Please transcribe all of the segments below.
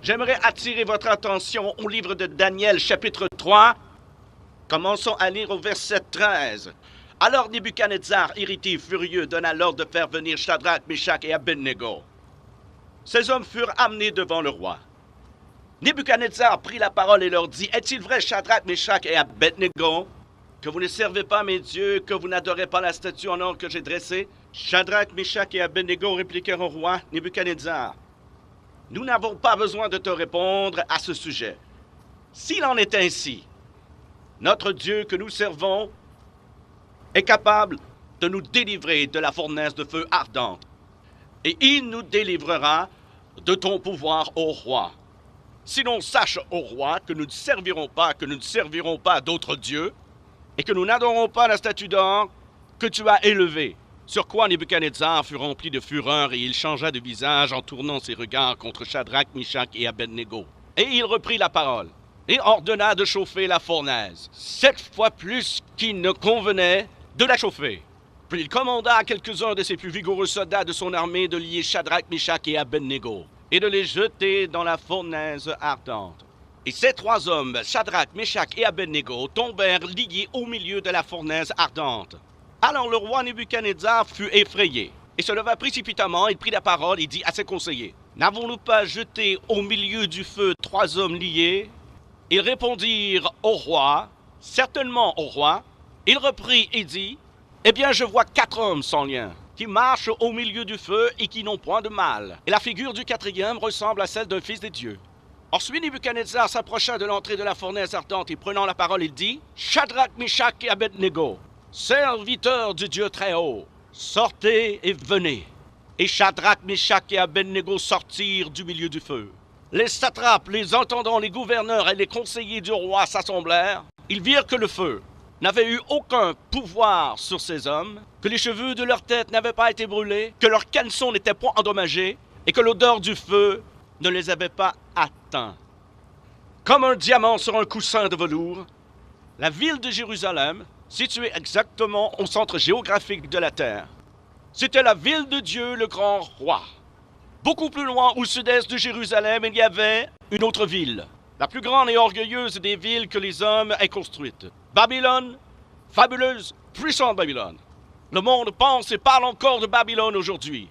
J'aimerais attirer votre attention au livre de Daniel, chapitre 3. Commençons à lire au verset 13. Alors Nebuchadnezzar, irrité et furieux, donna l'ordre de faire venir Shadrach, Meshach et Abednego. Ces hommes furent amenés devant le roi. Nebuchadnezzar prit la parole et leur dit, « Est-il vrai, Shadrach, Meshach et Abednego, que vous ne servez pas mes dieux, que vous n'adorez pas la statue en or que j'ai dressée? » Shadrach, Meshach et Abednego répliquèrent au roi Nebuchadnezzar, « Nous n'avons pas besoin de te répondre à ce sujet. S'il en est ainsi, notre Dieu que nous servons est capable de nous délivrer de la fournaise de feu ardente, et il nous délivrera de ton pouvoir, ô roi. Sinon, sache, ô roi, que nous ne servirons pas d'autres dieux, et que nous n'adorons pas la statue d'or que tu as élevée. » Sur quoi Nebuchadnezzar fut rempli de fureur, et il changea de visage en tournant ses regards contre Shadrach, Meshach et Abednego. Et il reprit la parole, et ordonna de chauffer la fournaise, 7 fois plus qu'il ne convenait de la chauffer. Puis il commanda à quelques-uns de ses plus vigoureux soldats de son armée de lier Shadrach, Meshach et Abednego, et de les jeter dans la fournaise ardente. Et ces 3 hommes, Shadrach, Meshach et Abednego, tombèrent liés au milieu de la fournaise ardente. Alors le roi Nebuchadnezzar fut effrayé, et se leva précipitamment, il prit la parole et dit à ses conseillers, « N'avons-nous pas jeté au milieu du feu 3 hommes liés ?» Ils répondirent au roi, « Certainement, au roi. » Il reprit et dit, « Eh bien, je vois 4 hommes sans lien, qui marchent au milieu du feu et qui n'ont point de mal. Et la figure du 4e ressemble à celle d'un fils des dieux. » Ensuite, Nebuchadnezzar s'approcha de l'entrée de la fournaise ardente et prenant la parole, il dit, « Shadrach, Meshach et Abednego, serviteurs du Dieu très haut, sortez et venez. » Et Shadrach, Meshach et Abednego sortirent du milieu du feu. Les satrapes, les intendants, les gouverneurs et les conseillers du roi s'assemblèrent. Ils virent que le feu n'avait eu aucun pouvoir sur ces hommes, que les cheveux de leur tête n'avaient pas été brûlés, que leurs caleçons n'étaient point endommagés, et que l'odeur du feu ne les avait pas atteints. Comme un diamant sur un coussin de velours, la ville de Jérusalem, située exactement au centre géographique de la terre, c'était la ville de Dieu, le grand roi. Beaucoup plus loin, au sud-est de Jérusalem, il y avait une autre ville, la plus grande et orgueilleuse des villes que les hommes aient construites. Babylone, fabuleuse, puissante Babylone. Le monde pense et parle encore de Babylone aujourd'hui.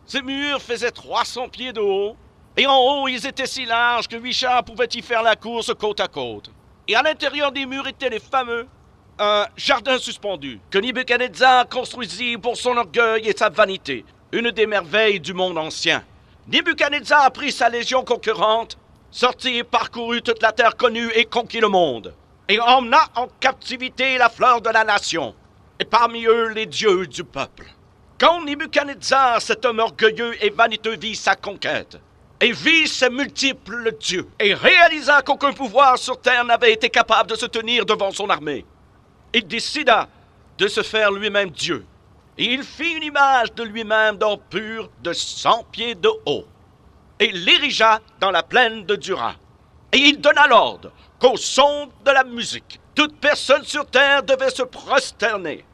Ces murs faisaient 300 pieds de haut, et en haut, ils étaient si larges que 8 chars pouvaient y faire la course côte à côte. Et à l'intérieur des murs étaient les fameux jardin suspendu que Nebuchadnezzar construisit pour son orgueil et sa vanité, une des merveilles du monde ancien. Nebuchadnezzar prit sa légion concurrente, sortit et parcourut toute la terre connue et conquit le monde, et emmena en captivité la fleur de la nation, et parmi eux les dieux du peuple. Quand Nebuchadnezzar, cet homme orgueilleux et vaniteux, vit sa conquête, et vit ses multiples dieux, et réalisa qu'aucun pouvoir sur terre n'avait été capable de se tenir devant son armée, il décida de se faire lui-même Dieu. Et il fit une image de lui-même d'or pur de 100 pieds de haut, et l'érigea dans la plaine de Dura. Et il donna l'ordre qu'au son de la musique, toute personne sur terre devait se prosterner,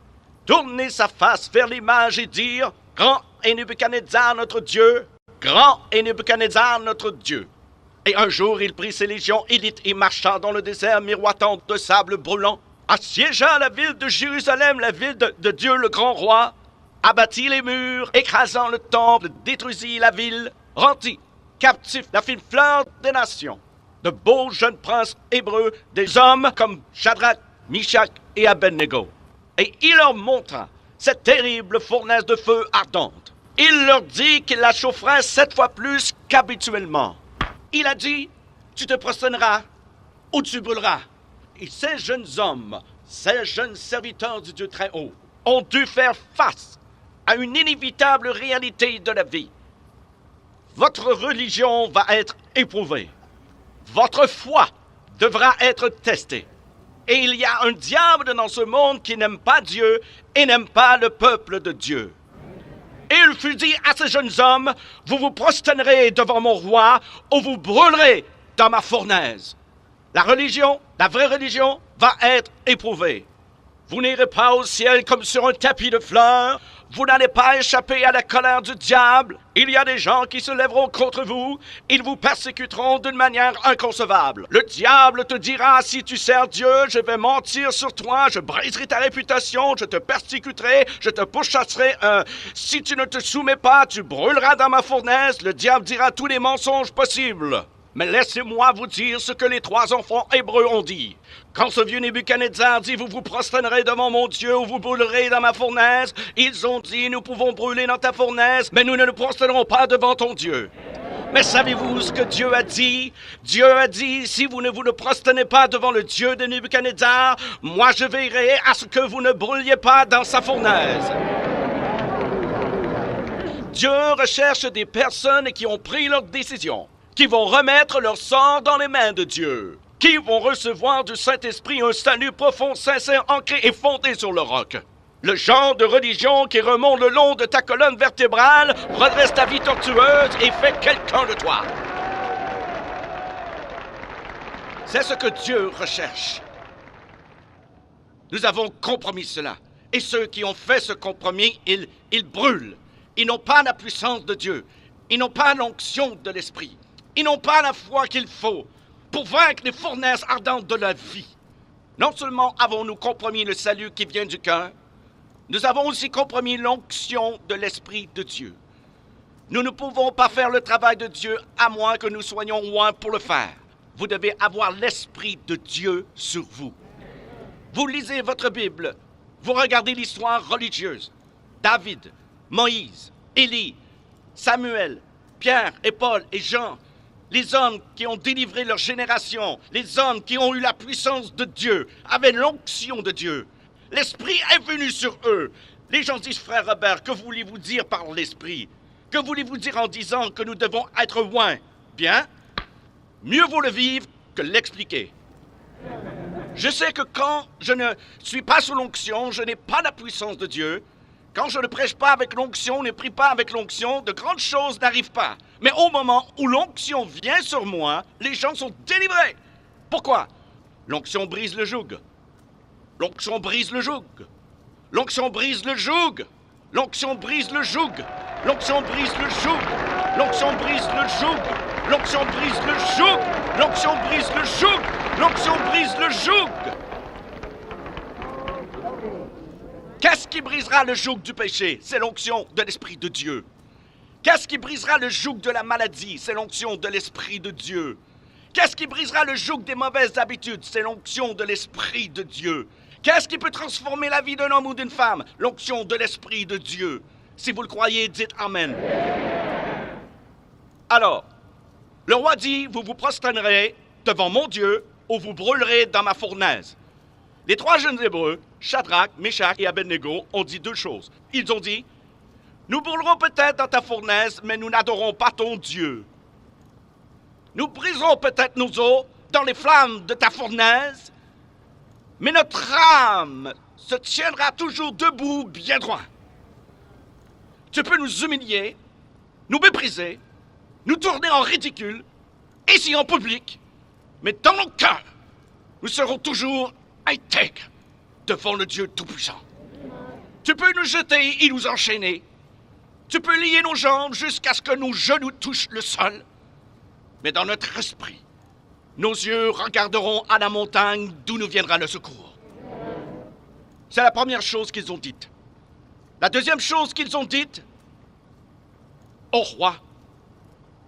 tourner sa face vers l'image et dire, « Grand est Nebuchadnezzar notre Dieu, grand est Nebuchadnezzar notre Dieu. » Et un jour il prit ses légions élites et marcha dans le désert miroitant de sable brûlant, assiégea la ville de Jérusalem, la ville de Dieu le grand roi, abattit les murs, écrasant le temple, détruisit la ville, rendit captifs la fine fleur des nations, de beaux jeunes princes hébreux, des hommes comme Shadrach, Meshach et Abednego. Et il leur montra cette terrible fournaise de feu ardente. Il leur dit qu'il la chaufferait 7 fois plus qu'habituellement. Il a dit, tu te prosterneras ou tu brûleras. Et ces jeunes hommes, ces jeunes serviteurs du Dieu très haut, ont dû faire face à une inévitable réalité de la vie. Votre religion va être éprouvée. Votre foi devra être testée. Et il y a un diable dans ce monde qui n'aime pas Dieu et n'aime pas le peuple de Dieu. Et il fut dit à ces jeunes hommes, vous vous prosternerez devant mon roi ou vous brûlerez dans ma fournaise. La religion, la vraie religion, va être éprouvée. Vous n'irez pas au ciel comme sur un tapis de fleurs. Vous n'allez pas échapper à la colère du diable. Il y a des gens qui se lèveront contre vous. Ils vous persécuteront d'une manière inconcevable. Le diable te dira, si tu sers Dieu, je vais mentir sur toi, je briserai ta réputation, je te persécuterai, je te pourchasserai. Si tu ne te soumets pas, tu brûleras dans ma fournaise. Le diable dira tous les mensonges possibles. Mais laissez-moi vous dire ce que les 3 enfants hébreux ont dit. Quand ce vieux Nebuchadnezzar dit « Vous vous prosternerez devant mon Dieu ou vous brûlerez dans ma fournaise », ils ont dit « Nous pouvons brûler dans ta fournaise, mais nous ne nous prosternerons pas devant ton Dieu. » Mais savez-vous ce que Dieu a dit? Dieu a dit « Si vous ne vous prosternez pas devant le Dieu de Nebuchadnezzar, moi je veillerai à ce que vous ne brûliez pas dans sa fournaise. » Dieu recherche des personnes qui ont pris leur décision, qui vont remettre leur sort dans les mains de Dieu, qui vont recevoir du Saint-Esprit un salut profond, sincère, ancré et fondé sur le roc. Le genre de religion qui remonte le long de ta colonne vertébrale, redresse ta vie tortueuse et fait quelqu'un de toi. C'est ce que Dieu recherche. Nous avons compromis cela. Et ceux qui ont fait ce compromis, ils brûlent. Ils n'ont pas la puissance de Dieu. Ils n'ont pas l'onction de l'Esprit. Ils n'ont pas la foi qu'il faut pour vaincre les fournaises ardentes de la vie. Non seulement avons-nous compromis le salut qui vient du cœur, nous avons aussi compromis l'onction de l'Esprit de Dieu. Nous ne pouvons pas faire le travail de Dieu à moins que nous soyons loin pour le faire. Vous devez avoir l'Esprit de Dieu sur vous. Vous lisez votre Bible, vous regardez l'histoire religieuse. David, Moïse, Élie, Samuel, Pierre et Paul et Jean, les hommes qui ont délivré leur génération, les hommes qui ont eu la puissance de Dieu, avaient l'onction de Dieu. L'Esprit est venu sur eux. Les gens disent, frère Robert, que voulez-vous dire par l'Esprit? Que voulez-vous dire en disant que nous devons être loin? Bien, mieux vaut le vivre que l'expliquer. Je sais que quand je ne suis pas sous l'onction, je n'ai pas la puissance de Dieu. Quand je ne prêche pas avec l'onction, ne prie pas avec l'onction, de grandes choses n'arrivent pas. Mais au moment où l'onction vient sur moi, les gens sont délivrés. Pourquoi? L'onction brise le joug. L'onction brise le joug. L'onction brise le joug. L'onction brise le joug. L'onction brise le joug. L'onction brise le joug. L'onction brise le joug. L'onction brise le joug. L'onction brise le joug. Qu'est-ce qui brisera le joug du péché? C'est l'onction de l'Esprit de Dieu. Qu'est-ce qui brisera le joug de la maladie? C'est l'onction de l'Esprit de Dieu. Qu'est-ce qui brisera le joug des mauvaises habitudes? C'est l'onction de l'Esprit de Dieu. Qu'est-ce qui peut transformer la vie d'un homme ou d'une femme? L'onction de l'Esprit de Dieu. Si vous le croyez, dites Amen. Alors, le roi dit, vous vous prosternerez devant mon Dieu ou vous brûlerez dans ma fournaise. Les 3 jeunes Hébreux, Shadrach, Meshach et Abednego, ont dit 2 choses. Ils ont dit, nous brûlerons peut-être dans ta fournaise, mais nous n'adorons pas ton Dieu. Nous briserons peut-être nos os dans les flammes de ta fournaise, mais notre âme se tiendra toujours debout, bien droit. Tu peux nous humilier, nous mépriser, nous tourner en ridicule, ici en public, mais dans nos cœurs, nous serons toujours intègres devant le Dieu Tout-Puissant. Tu peux nous jeter et nous enchaîner. Tu peux lier nos jambes jusqu'à ce que nos genoux touchent le sol. Mais dans notre esprit, nos yeux regarderont à la montagne d'où nous viendra le secours. C'est la première chose qu'ils ont dite. La deuxième chose qu'ils ont dite, ô roi,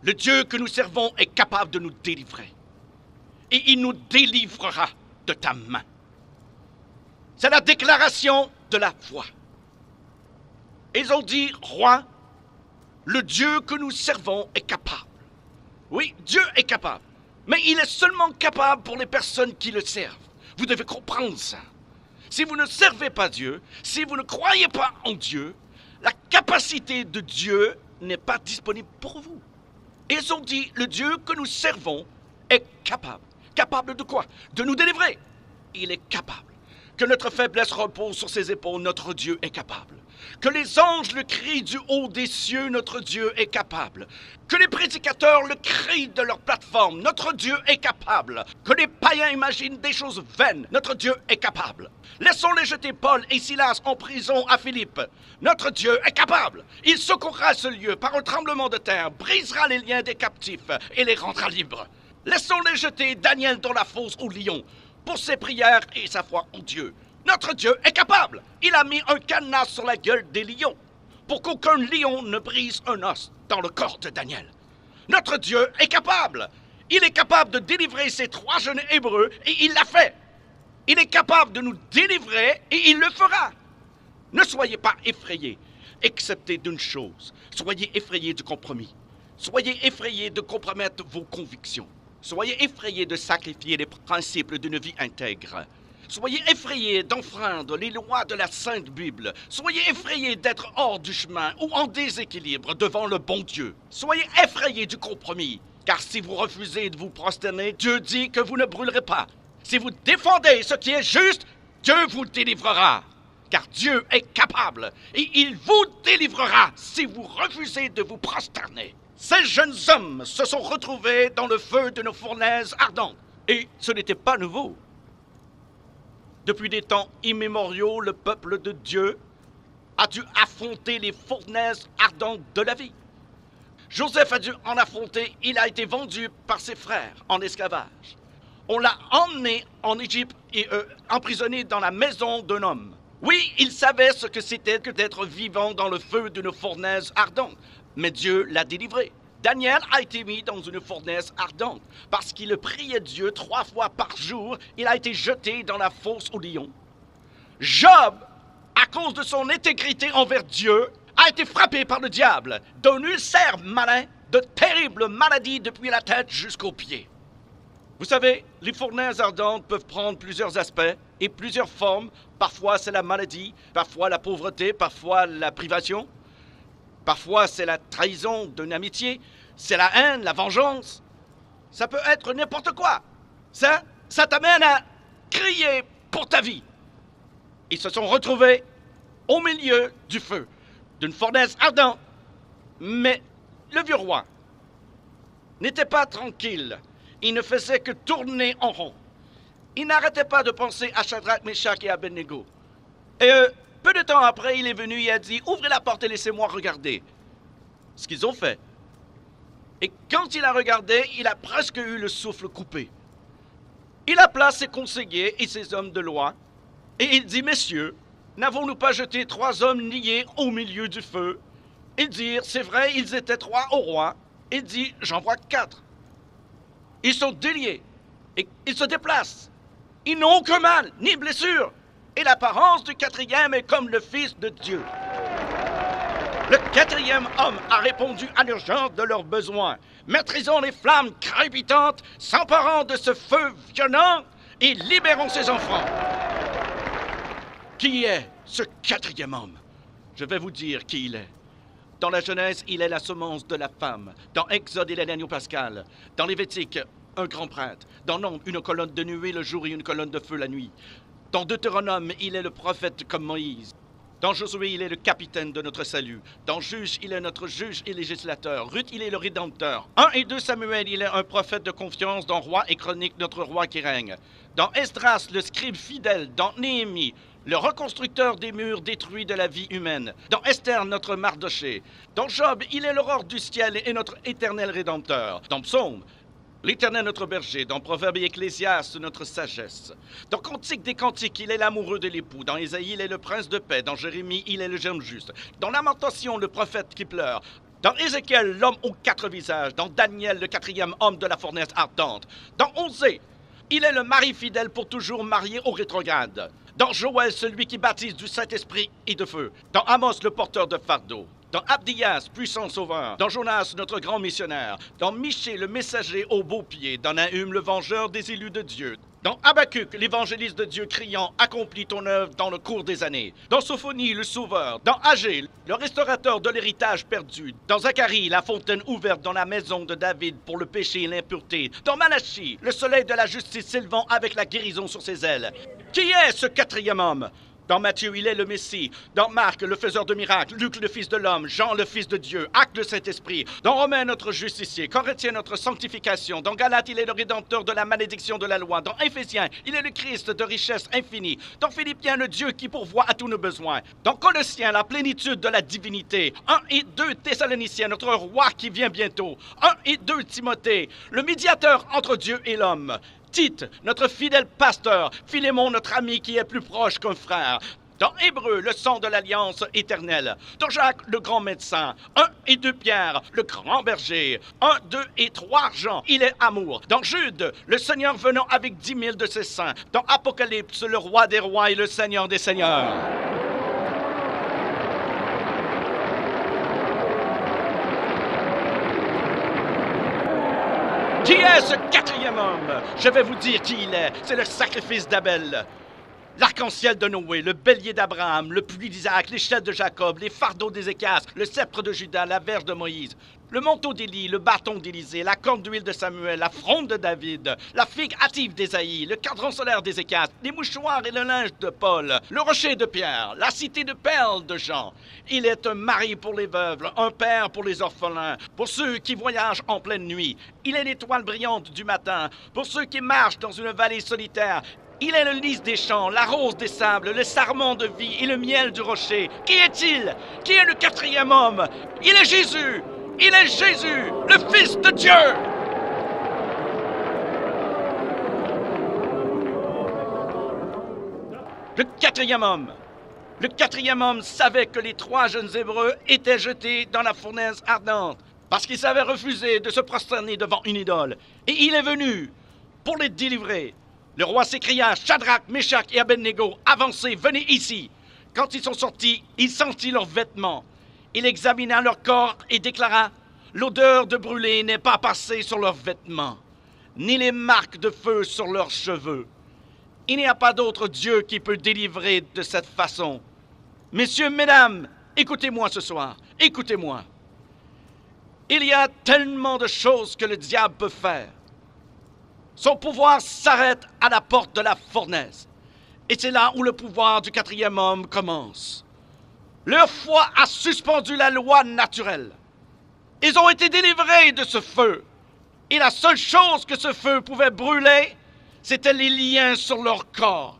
le Dieu que nous servons est capable de nous délivrer. Et il nous délivrera de ta main. C'est la déclaration de la foi. Ils ont dit, roi, le Dieu que nous servons est capable. Oui, Dieu est capable. Mais il est seulement capable pour les personnes qui le servent. Vous devez comprendre ça. Si vous ne servez pas Dieu, si vous ne croyez pas en Dieu, la capacité de Dieu n'est pas disponible pour vous. Ils ont dit, le Dieu que nous servons est capable. Capable de quoi? De nous délivrer. Il est capable. Que notre faiblesse repose sur ses épaules, notre Dieu est capable. Que les anges le crient du haut des cieux, notre Dieu est capable. Que les prédicateurs le crient de leur plateforme, notre Dieu est capable. Que les païens imaginent des choses vaines, notre Dieu est capable. Laissons-les jeter Paul et Silas en prison à Philippe. Notre Dieu est capable. Il secourra ce lieu par un tremblement de terre, brisera les liens des captifs et les rendra libres. Laissons-les jeter Daniel dans la fosse au lion pour ses prières et sa foi en Dieu. Notre Dieu est capable. Il a mis un cadenas sur la gueule des lions pour qu'aucun lion ne brise un os dans le corps de Daniel. Notre Dieu est capable. Il est capable de délivrer ces 3 jeunes Hébreux et il l'a fait. Il est capable de nous délivrer et il le fera. Ne soyez pas effrayés, excepté d'une chose. Soyez effrayés du compromis. Soyez effrayés de compromettre vos convictions. Soyez effrayés de sacrifier les principes d'une vie intègre. Soyez effrayés d'enfreindre les lois de la Sainte Bible. Soyez effrayés d'être hors du chemin ou en déséquilibre devant le bon Dieu. Soyez effrayés du compromis, car si vous refusez de vous prosterner, Dieu dit que vous ne brûlerez pas. Si vous défendez ce qui est juste, Dieu vous délivrera, car Dieu est capable, et il vous délivrera si vous refusez de vous prosterner. Ces jeunes hommes se sont retrouvés dans le feu d'une fournaise ardente, et ce n'était pas nouveau. Depuis des temps immémoriaux, le peuple de Dieu a dû affronter les fournaises ardentes de la vie. Joseph a dû en affronter, il a été vendu par ses frères en esclavage. On l'a emmené en Égypte et emprisonné dans la maison d'un homme. Oui, il savait ce que c'était que d'être vivant dans le feu d'une fournaise ardente, mais Dieu l'a délivré. Daniel a été mis dans une fournaise ardente. Parce qu'il priait Dieu 3 fois par jour, il a été jeté dans la fosse aux lions. Job, à cause de son intégrité envers Dieu, a été frappé par le diable d'un ulcère malin, de terribles maladies depuis la tête jusqu'aux pieds. Vous savez, les fournaises ardentes peuvent prendre plusieurs aspects et plusieurs formes. Parfois c'est la maladie, parfois la pauvreté, parfois la privation. Parfois, c'est la trahison d'une amitié, c'est la haine, la vengeance. Ça peut être n'importe quoi. Ça t'amène à crier pour ta vie. Ils se sont retrouvés au milieu du feu, d'une fournaise ardente. Mais le vieux roi n'était pas tranquille. Il ne faisait que tourner en rond. Il n'arrêtait pas de penser à Shadrach, Meshach et Abednego. Et peu de temps après, il est venu et a dit « Ouvrez la porte et laissez-moi regarder. » Ce qu'ils ont fait. Et quand il a regardé, il a presque eu le souffle coupé. Il appela ses conseillers et ses hommes de loi, et il dit « Messieurs, n'avons-nous pas jeté 3 hommes liés au milieu du feu ?» Ils dirent « C'est vrai, ils étaient 3 au roi. » Il dit « J'en vois 4. » Ils sont déliés, et ils se déplacent. Ils n'ont aucun mal, ni blessure. Et l'apparence du 4e est comme le Fils de Dieu. Le 4e homme a répondu à l'urgence de leurs besoins. Maîtrisons les flammes crépitantes, s'emparant de ce feu violent et libérons ses enfants. Qui est ce 4e homme? Je vais vous dire qui il est. Dans la Genèse, il est la semence de la femme. Dans Exode, il est l'agneau pascal. Dans Lévitique, un grand prêtre. Dans Nombre, une colonne de nuée le jour et une colonne de feu la nuit. Dans Deutéronome, il est le prophète comme Moïse. Dans Josué, il est le capitaine de notre salut. Dans Juge, il est notre juge et législateur. Ruth, il est le rédempteur. 1 et 2 Samuel, il est un prophète de confiance. Dans Roi et Chronique, notre roi qui règne. Dans Esdras, le scribe fidèle. Dans Néhémie, le reconstructeur des murs détruits de la vie humaine. Dans Esther, notre Mardoché. Dans Job, il est l'aurore du ciel et notre éternel rédempteur. Dans Psaume, l'Éternel notre berger. Dans Proverbe et Ecclésiaste, notre sagesse. Dans Cantique des Cantiques, il est l'amoureux de l'époux. Dans Ésaïe, il est le prince de paix. Dans Jérémie, il est le germe juste. Dans Lamentation, le prophète qui pleure. Dans Ézéchiel, l'homme aux 4 visages. Dans Daniel, le 4e homme de la fournaise ardente. Dans Osée, il est le mari fidèle pour toujours marié au rétrograde. Dans Joël, celui qui baptise du Saint-Esprit et de feu. Dans Amos, le porteur de fardeau. Dans Abdias, puissant sauveur. Dans Jonas, notre grand missionnaire. Dans Michée, le messager au beau pied. Dans Nahum, le vengeur des élus de Dieu. Dans Habacuc, l'évangéliste de Dieu criant « Accomplis ton œuvre dans le cours des années ». Dans Sophonie, le sauveur. Dans Agé, le restaurateur de l'héritage perdu. Dans Zacharie, la fontaine ouverte dans la maison de David pour le péché et l'impureté. Dans Malachie, le soleil de la justice s'élevant avec la guérison sur ses ailes. Qui est ce 4e homme? Dans Matthieu, il est le Messie. Dans Marc, le faiseur de miracles. Luc, le Fils de l'homme. Jean, le Fils de Dieu. Acte, le Saint-Esprit. Dans Romains, notre justicier. Corinthiens, notre sanctification. Dans Galates, il est le rédempteur de la malédiction de la loi. Dans Éphésiens, il est le Christ de richesse infinie. Dans Philippiens, le Dieu qui pourvoit à tous nos besoins. Dans Colossiens, la plénitude de la divinité. 1 et 2 Thessaloniciens, notre roi qui vient bientôt. 1 et 2 Timothée, le médiateur entre Dieu et l'homme. Tite, notre fidèle pasteur. Philémon, notre ami qui est plus proche qu'un frère. Dans Hébreu, le sang de l'alliance éternelle. Dans Jacques, le grand médecin. 1 et 2 Pierre, le grand berger. 1, 2 et 3 Jean, il est amour. Dans Jude, le Seigneur venant avec 10 000 de ses saints. Dans Apocalypse, le roi des rois et le Seigneur des seigneurs. Qui est ce quatrième homme? Je vais vous dire qui il est. C'est le sacrifice d'Abel. L'arc-en-ciel de Noé, le bélier d'Abraham, le puits d'Isaac, l'échelle de Jacob, les fardeaux d'Ézéchias, le sceptre de Judas, la verge de Moïse, le manteau d'Élie, le bâton d'Élisée, la corne d'huile de Samuel, la fronde de David, la figue hâtive d'Ésaïe, le cadran solaire d'Ézéchias, les mouchoirs et le linge de Paul, le rocher de Pierre, la cité de perles de Jean. Il est un mari pour les veuves, un père pour les orphelins, pour ceux qui voyagent en pleine nuit. Il est l'étoile brillante du matin, pour ceux qui marchent dans une vallée solitaire. Il est le lys des champs, la rose des sables, le sarment de vie et le miel du rocher. Qui est-il? Qui est le quatrième homme? Il est Jésus! Il est Jésus, le Fils de Dieu! Le quatrième homme. Le quatrième homme savait que les 3 jeunes Hébreux étaient jetés dans la fournaise ardente parce qu'ils avaient refusé de se prosterner devant une idole. Et il est venu pour les délivrer. Le roi s'écria, Shadrach, Meshach et Abednego, avancez, venez ici. Quand ils sont sortis, il sentit leurs vêtements. Il examina leur corps et déclara, l'odeur de brûlé n'est pas passée sur leurs vêtements, ni les marques de feu sur leurs cheveux. Il n'y a pas d'autre Dieu qui peut délivrer de cette façon. Messieurs, mesdames, écoutez-moi ce soir, écoutez-moi. Il y a tellement de choses que le diable peut faire. Son pouvoir s'arrête à la porte de la fournaise. Et c'est là où le pouvoir du quatrième homme commence. Leur foi a suspendu la loi naturelle. Ils ont été délivrés de ce feu. Et la seule chose que ce feu pouvait brûler, c'était les liens sur leur corps.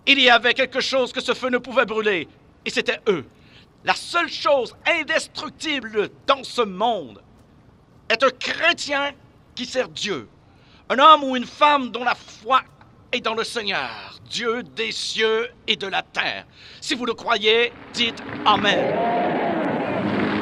Il y avait quelque chose que ce feu ne pouvait brûler, et c'était eux. La seule chose indestructible dans ce monde est un chrétien qui sert Dieu. Un homme ou une femme dont la foi est dans le Seigneur, Dieu des cieux et de la terre. Si vous le croyez, dites Amen.